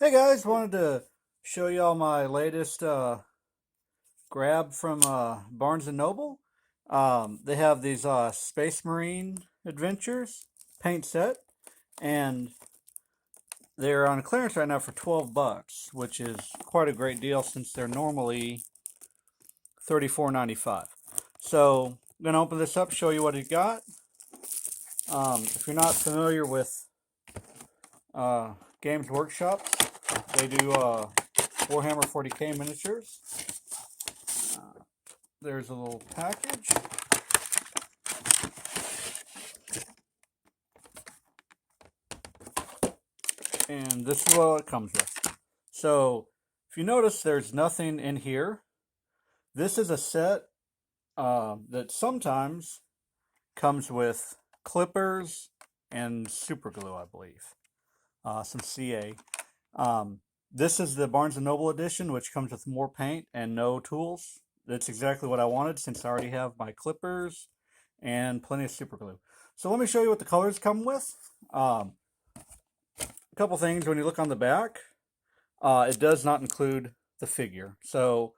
Hey guys, wanted to show y'all my latest grab from Barnes& and Noble. They have these Space Marine Adventures paint set, and they're on clearance right now for 12 bucks, which is quite a great deal since they're normally $34.95. So I'm gonna open this up, show you what it got. If you're not familiar with Games Workshop, they do Warhammer 40K miniatures. There's a little package. And this is what it comes with. So, if you notice, there's nothing in here. This is a set that sometimes comes with clippers and super glue, I believe. Some CA. This is the Barnes & Noble edition, which comes with more paint and no tools. That's exactly what I wanted since I already have my clippers and plenty of super glue. So let me show you what the colors come with. A couple things when you look on the back. It does not include the figure. So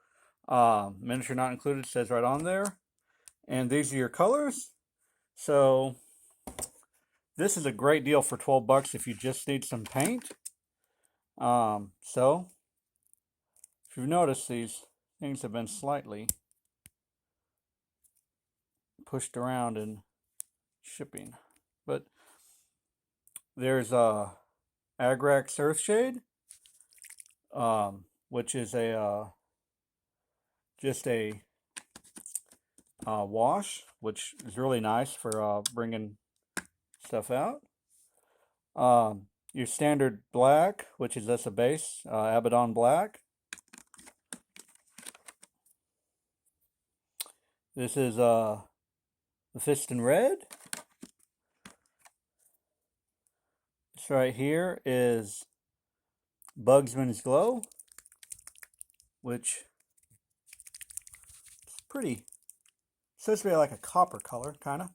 miniature not included says right on there. And these are your colors. So this is a great deal for 12 bucks if you just need some paint. So if you've noticed, these things have been slightly pushed around in shipping. But there's Agrax Earthshade, which is a just a wash, which is really nice for bringing stuff out. Your standard black, which is just a base, Abaddon black. This is the Fiston red. This right here is Bugsman's glow, which is pretty. Supposed to be like a copper color, kind of.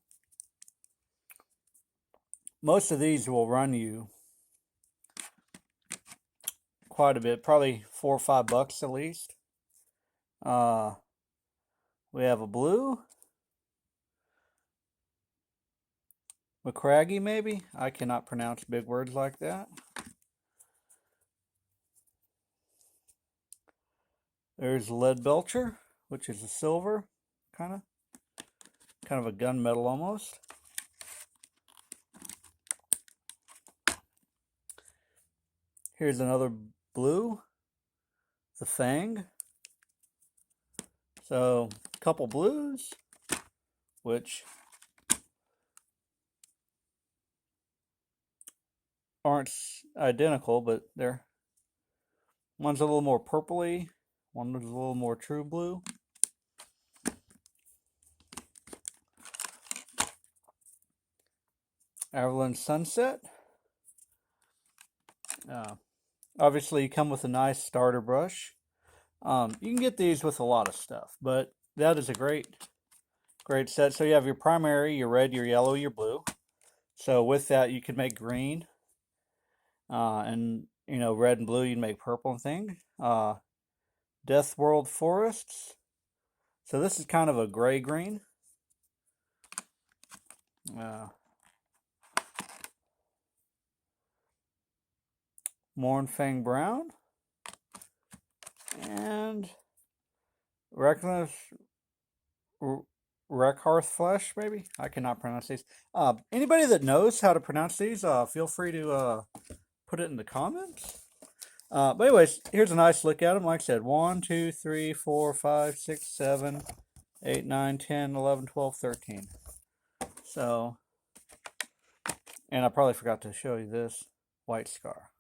Most of these will run you quite a bit, probably $4 or $5 at least. We have a blue, McCraggy maybe. I cannot pronounce big words like that. There's Lead Belcher, which is a silver, kind of a gunmetal almost. Here's another blue, the Fang. So, a couple blues, which aren't identical, but they're one's a little more purpley, one is a little more true blue. Avalon Sunset. Obviously, you come with a nice starter brush. You can get these with a lot of stuff, but that is a great set. So you have your primary, your red, your yellow, your blue. So with that, you can make green, and red and blue. You can make purple and things. Death World Forests. So this is kind of a gray green. Mornfang Brown. And Reckless Reckhearth Flesh, maybe? I cannot pronounce these. Anybody that knows how to pronounce these, feel free to put it in the comments. But anyways, here's a nice look at them. Like I said, 1, 2, 3, 4, 5, 6, 7, 8, 9, 10, 11, 12, 13. So, and I probably forgot to show you this White Scar.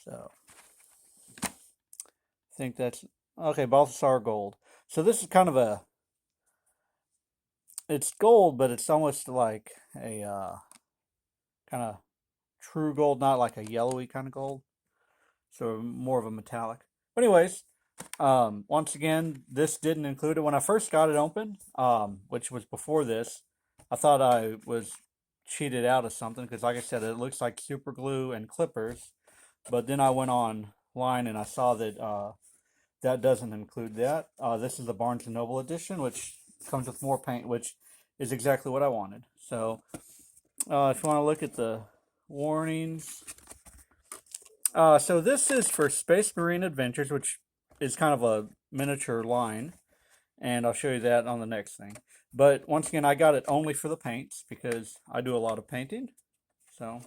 So, I think that's, okay, Balthasar Gold. So this is kind of it's gold, but it's almost like a kind of true gold, not like a yellowy kind of gold. So more of a metallic. But anyways, once again, this didn't include it. When I first got it open, which was before this, I thought I was cheated out of something because, like I said, it looks like super glue and clippers. but then I went online and I saw that that doesn't include that. This is the Barnes & Noble edition, which comes with more paint, which is exactly what I wanted. So if you want to look at the warnings, so this is for Space Marine Adventures, which is kind of a miniature line, and I'll show you that on the next thing. But once again, I got it only for the paints because I do a lot of painting. So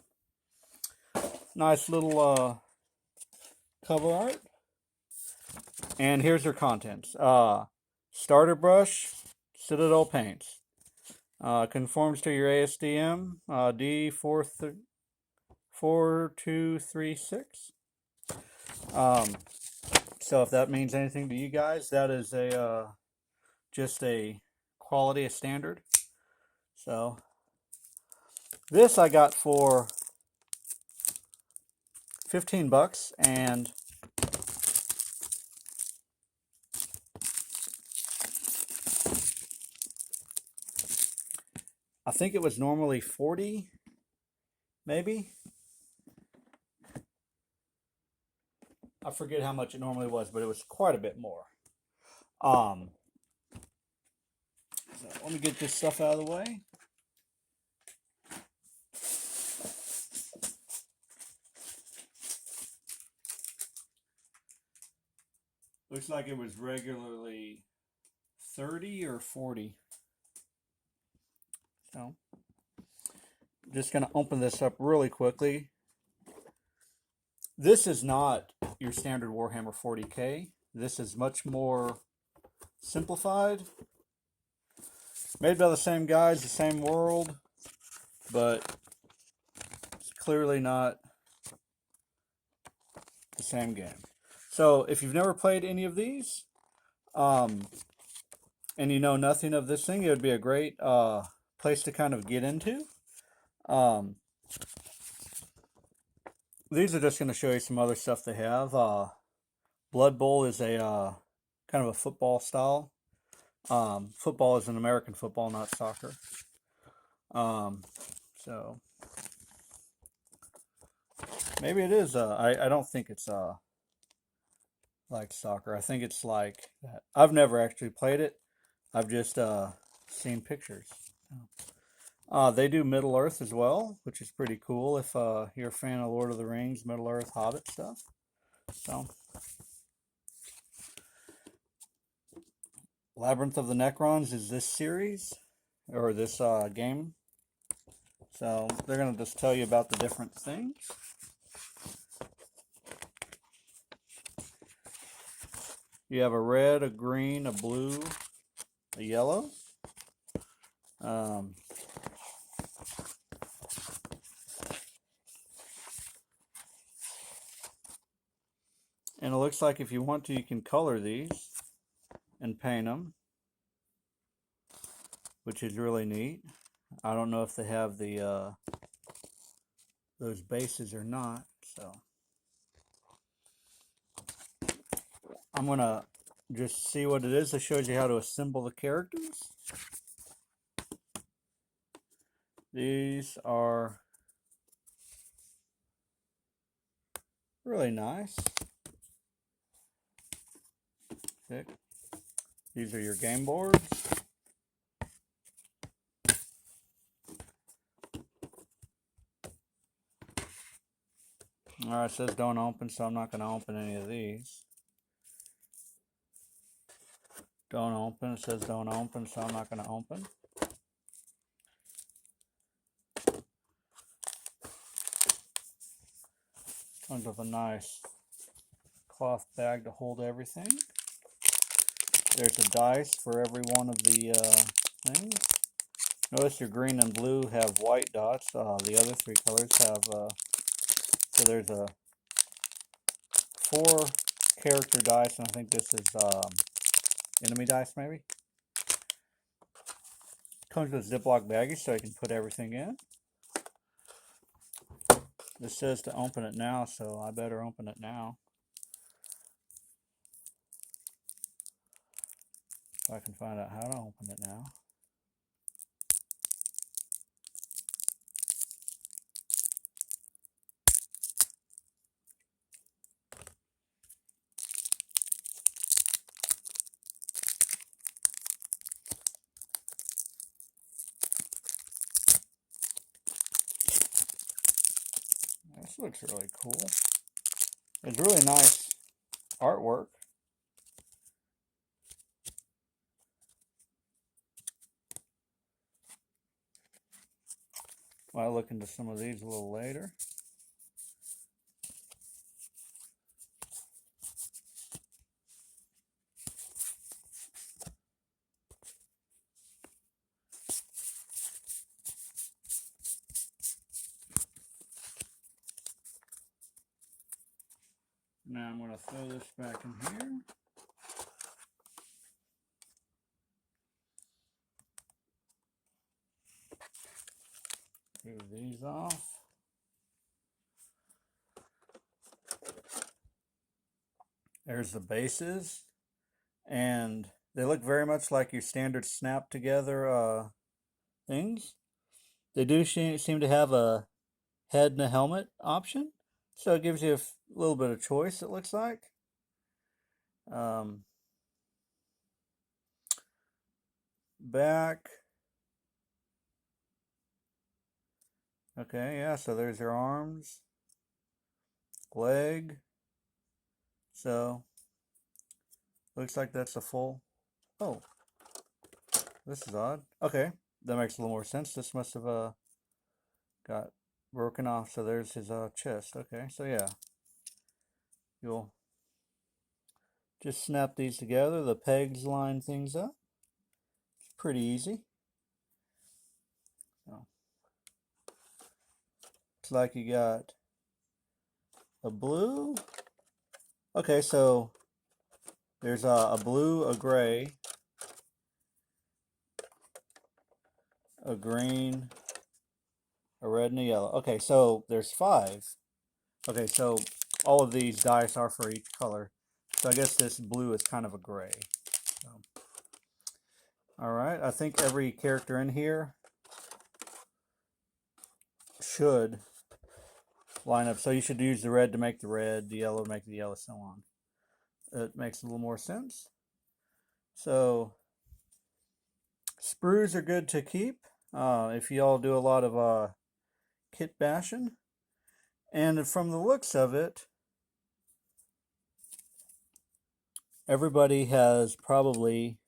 nice little cover art. And here's their contents. Starter brush, Citadel paints. Conforms to your ASTM D4236. So if that means anything to you guys, that is a just a quality, a standard. So this I got for $15, and I think it was normally 40, maybe. I forget how much it normally was, but it was quite a bit more. So let me get this stuff out of the way. Looks like it was regularly 30 or 40. So, just going to open this up really quickly. This is not your standard Warhammer 40K. This is much more simplified. Made by the same guys, the same world, but it's clearly not the same game. So, if you've never played any of these, and you know nothing of this thing, it would be a great place to kind of get into. These are just going to show you some other stuff they have. Blood Bowl is a kind of a football style. Football is an American football, not soccer. So maybe it is. I don't think it's like soccer. I think it's like that. I've never actually played it. I've just seen pictures. They do Middle Earth as well, which is pretty cool if you're a fan of Lord of the Rings, Middle Earth, Hobbit stuff. So, Labyrinth of the Necrons is this series, or this game. So, they're going to just tell you about the different things. You have a red, a green, a blue, a yellow. And it looks like if you want to, you can color these and paint them, which is really neat. I don't know if they have the those bases or not, so I'm gonna just see what it is. It shows you how to assemble the characters. These are really nice. Thick. These are your game boards. Alright, it says don't open, so I'm not going to open any of these. Don't open, it says don't open, so I'm not going to open. Comes with a nice cloth bag to hold everything. There's a dice for every one of the things. Notice your green and blue have white dots. The other three colors have, so there's a 4 character dice, and I think this is enemy dice maybe. Comes with Ziploc baggies so you can put everything in. This says to open it now, so I better open it now. If I can find out how to open it now. looks really cool. It's really nice artwork. I'll look into some of these a little later. Now I'm going to throw this back in here. Move these off. There's the bases, and they look very much like your standard snap together things. They do seem to have a head and a helmet option, so it gives you a little bit of choice, it looks like. Back. Okay, yeah, so there's your arms, leg. So, looks like that's a full. Oh, this is odd. Okay, that makes a little more sense. This must have got broken off. So there's his chest. Okay, so yeah, you'll just snap these together. The pegs line things up. It's pretty easy. So, looks like you got a blue. Okay, so there's a blue, a gray, a green, a red, and a yellow. Okay, so there's 5. Okay, so all of these dice are for each color. So I guess this blue is kind of a gray. So, all right, I think every character in here should line up. So you should use the red to make the red, the yellow to make the yellow, so on. It makes a little more sense. So sprues are good to keep if you all do a lot of kit bashing. And from the looks of it, everybody has probably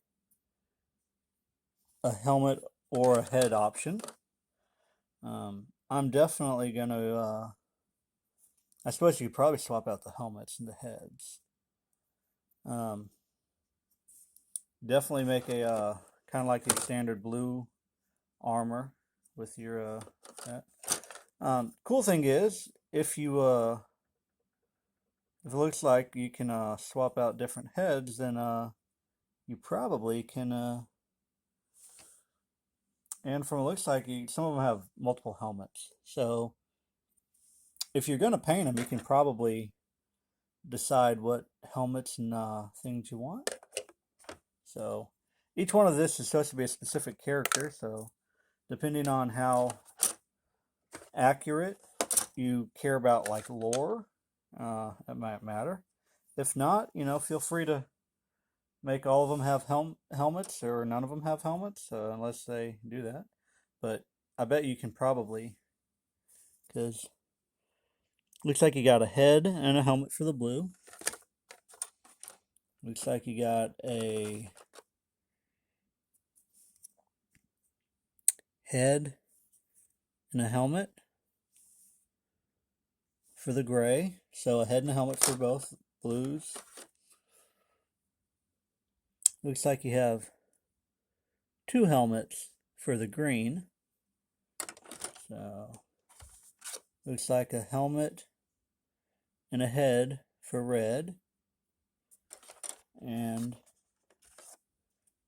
a helmet or a head option. I'm definitely going to, I suppose you could probably swap out the helmets and the heads. Definitely make a kind of like your standard blue armor with your that. Cool thing is, if you if it looks like you can swap out different heads, then you probably can. And from it looks like some of them have multiple helmets. So if you're going to paint them, you can probably decide what helmets and things you want. So each one of this is supposed to be a specific character. So depending on how accurate you care about like lore, it might matter. If not, feel free to make all of them have helmets, or none of them have helmets, unless they do that. But I bet you can probably, because looks like you got a head and a helmet for the blue. Looks like you got a head and a helmet for the gray. So a head and a helmet for both blues. Looks like you have 2 helmets for the green. So looks like a helmet and a head for red. And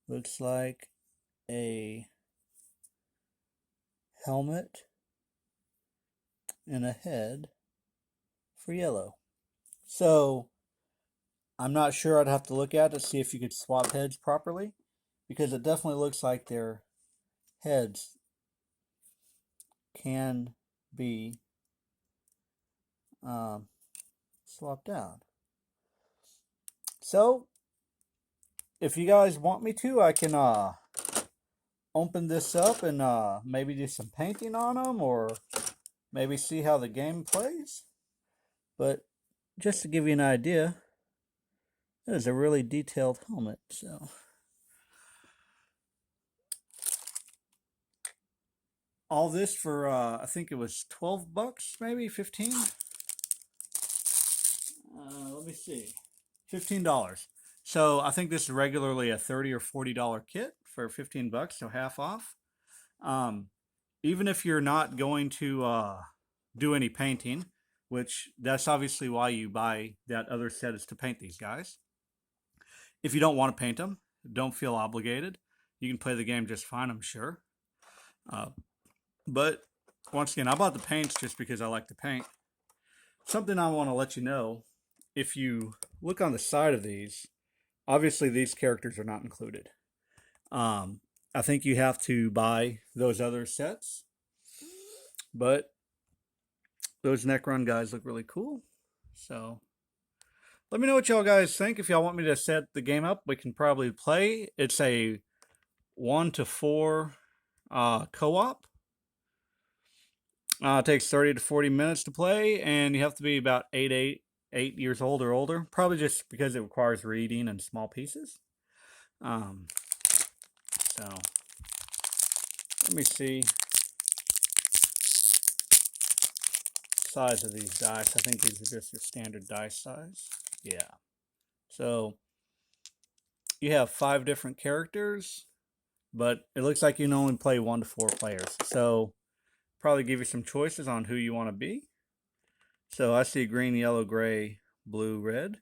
looks like a helmet and a head for yellow. So I'm not sure. I'd have to look at it to see if you could swap heads properly, because it definitely looks like their heads can be swapped out. So if you guys want me to, I can open this up and maybe do some painting on them, or maybe see how the game plays. But just to give you an idea, that is a really detailed helmet. So all this for I think it was $12, maybe 15. Let me see, $15. So I think this is regularly a $30 or $40 kit for $15, so half off. Um, Even if you're not going to do any painting, which that's obviously why you buy that other set, is to paint these guys. If you don't want to paint them, don't feel obligated. You can play the game just fine, I'm sure. But once again, I bought the paints just because I like to paint. Something I want to let you know, if you look on the side of these, obviously these characters are not included. I think you have to buy those other sets, but those Necron guys look really cool. So let me know what y'all guys think. If y'all want me to set the game up, we can probably play. It's a 1 to 4 co-op. It takes 30 to 40 minutes to play, and you have to be about 8 years old or older. Probably just because it requires reading in small pieces. So let me see size of these dice. I think these are just your standard dice size. Yeah. So you have 5 different characters, but it looks like you can only play 1 to 4 players. So probably give you some choices on who you want to be. So I see green, yellow, gray, blue, red.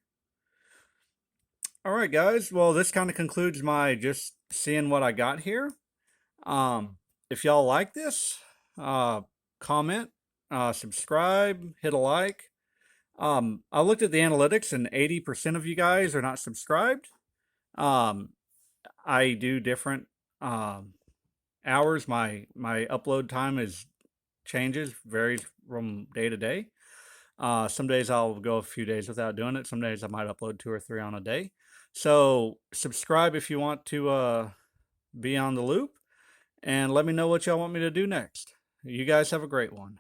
All right, guys. Well, this kind of concludes my just seeing what I got here. If y'all like this, comment, subscribe, hit a like. I looked at the analytics, and 80% of you guys are not subscribed. I do different hours. My upload time varies from day to day. Some days I'll go a few days without doing it. Some days I might upload 2 or 3 on a day. So subscribe if you want to be on the loop, and let me know what y'all want me to do next. You guys have a great one.